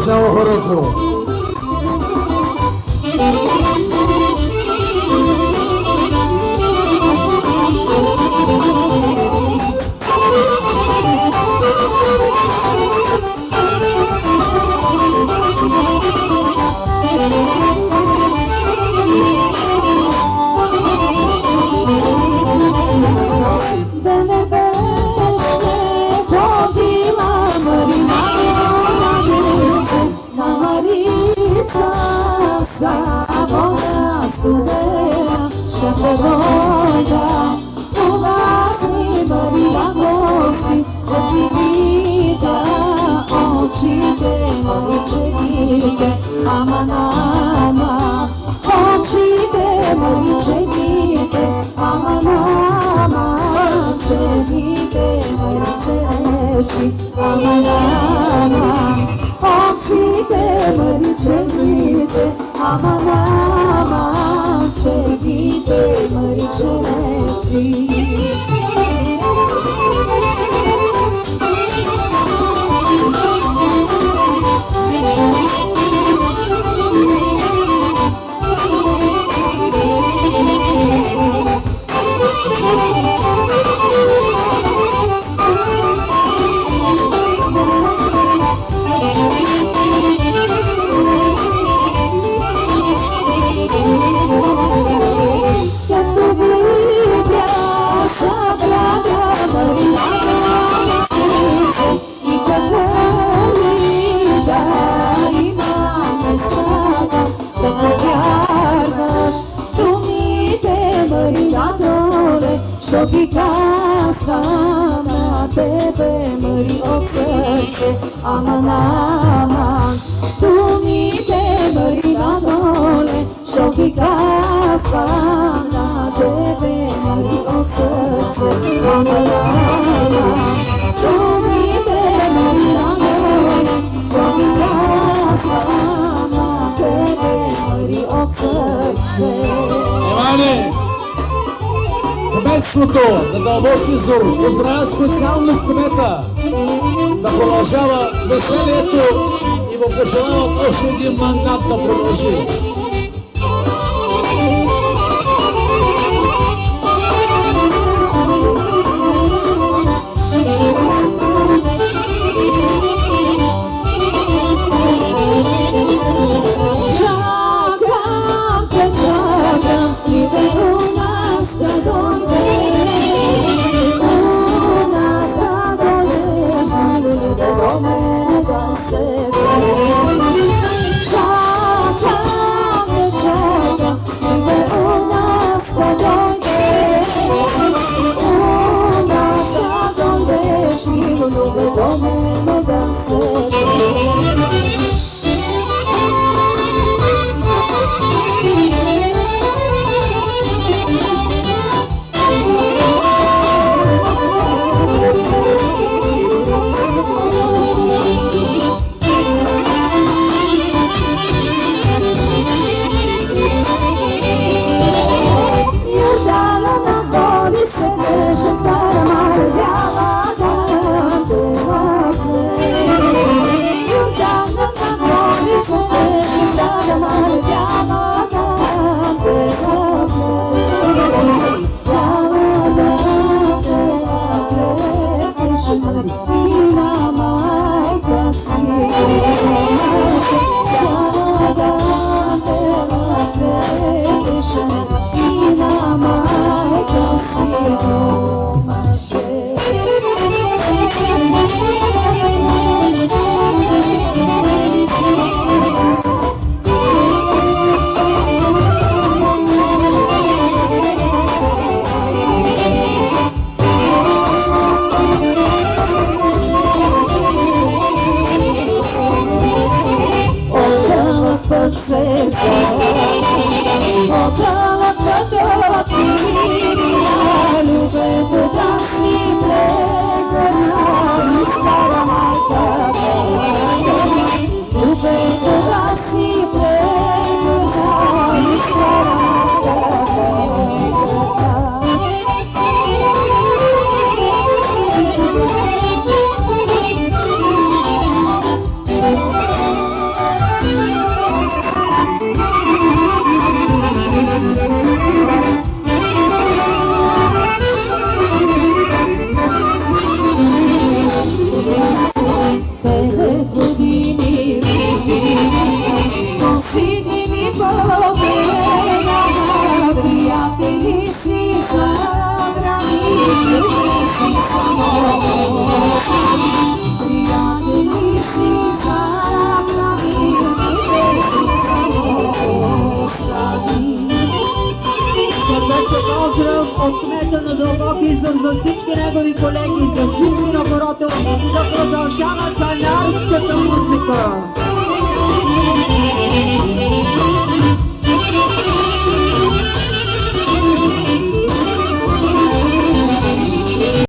нового року. Aman aman, očite moji čekite, aman aman, čekite moji češi, aman aman, očite moji čekite, aman aman, čekite moji češi. Što bi kazala na tebe mri od srce, aman aman, tu mi te mri na dole. Što bi kazala na tebe mri od srce, aman aman, tu mi te mri na dole. Što bi kazala na tebe mri od srce. Иване! Кметството за дълбоки зор поздравя специално кмета да продължава веселието и му пожелават още един мандат да продължи. поздрав от кмета на Дълбоки Изток за всички негови колеги, за всички на хората да продължава канарската музика.